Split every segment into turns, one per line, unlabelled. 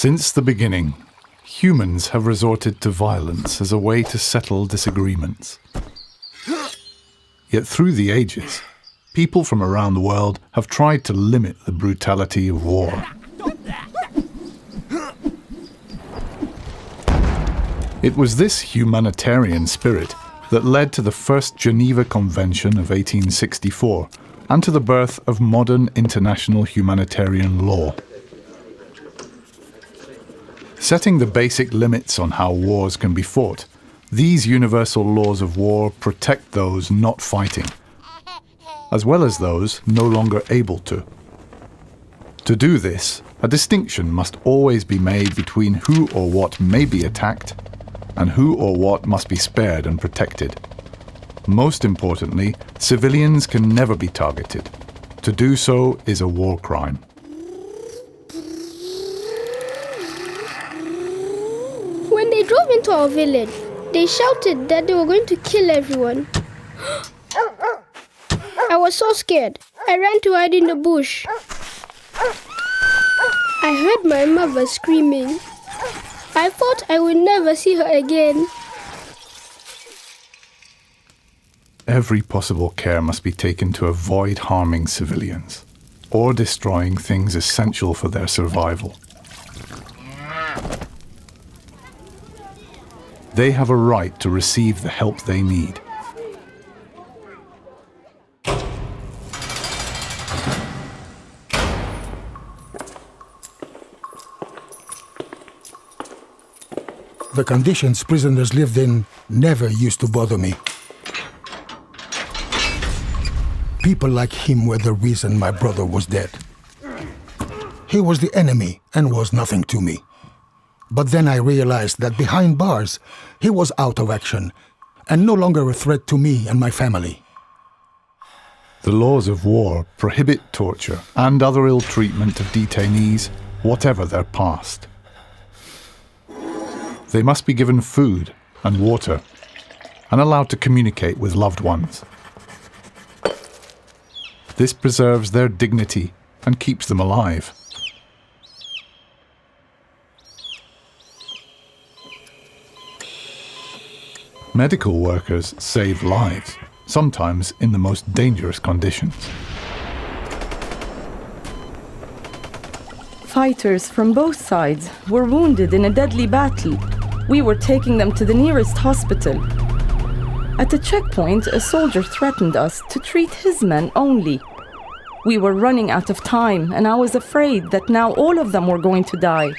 Since the beginning, humans have resorted to violence as a way to settle disagreements. Yet through the ages, people from around the world have tried to limit the brutality of war. It was this humanitarian spirit that led to the first Geneva Convention of 1864 and to the birth of modern international humanitarian law. Setting the basic limits on how wars can be fought, these universal laws of war protect those not fighting, as well as those no longer able to. To do this, a distinction must always be made between who or what may be attacked and who or what must be spared and protected. Most importantly, civilians can never be targeted. To do so is a war crime.
When they drove into our village, they shouted that they were going to kill everyone. I was so scared. I ran to hide in the bush. I heard my mother screaming. I thought I would never see her again.
Every possible care must be taken to avoid harming civilians or destroying things essential for their survival. They have a right to receive the help they need.
The conditions prisoners lived in never used to bother me. People like him were the reason my brother was dead. He was the enemy and was nothing to me. But then I realized that behind bars, he was out of action and no longer a threat to me and my family.
The laws of war prohibit torture and other ill treatment of detainees, whatever their past. They must be given food and water and allowed to communicate with loved ones. This preserves their dignity and keeps them alive. Medical workers save lives, sometimes in the most dangerous conditions.
Fighters from both sides were wounded in a deadly battle. We were taking them to the nearest hospital. At a checkpoint, a soldier threatened us to treat his men only. We were running out of time, and I was afraid that now all of them were going to die.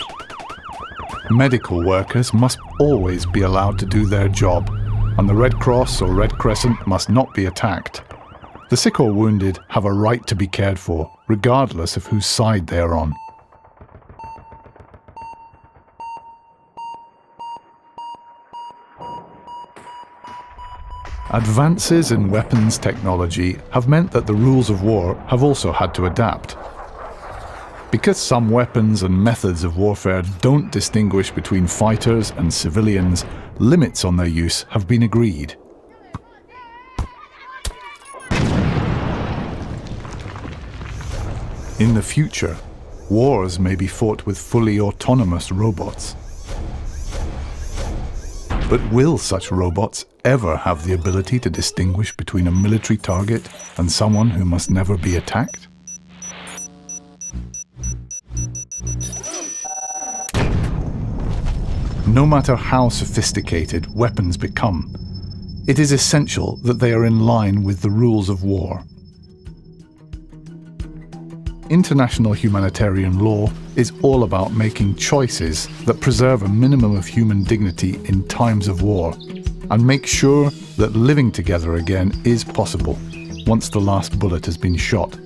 Medical workers must always be allowed to do their job, and the Red Cross or Red Crescent must not be attacked. The sick or wounded have a right to be cared for, regardless of whose side they are on. Advances in weapons technology have meant that the rules of war have also had to adapt. Because some weapons and methods of warfare don't distinguish between fighters and civilians, limits on their use have been agreed. In the future, wars may be fought with fully autonomous robots. But will such robots ever have the ability to distinguish between a military target and someone who must never be attacked? No matter how sophisticated weapons become, it is essential that they are in line with the rules of war. International humanitarian law is all about making choices that preserve a minimum of human dignity in times of war and make sure that living together again is possible once the last bullet has been shot.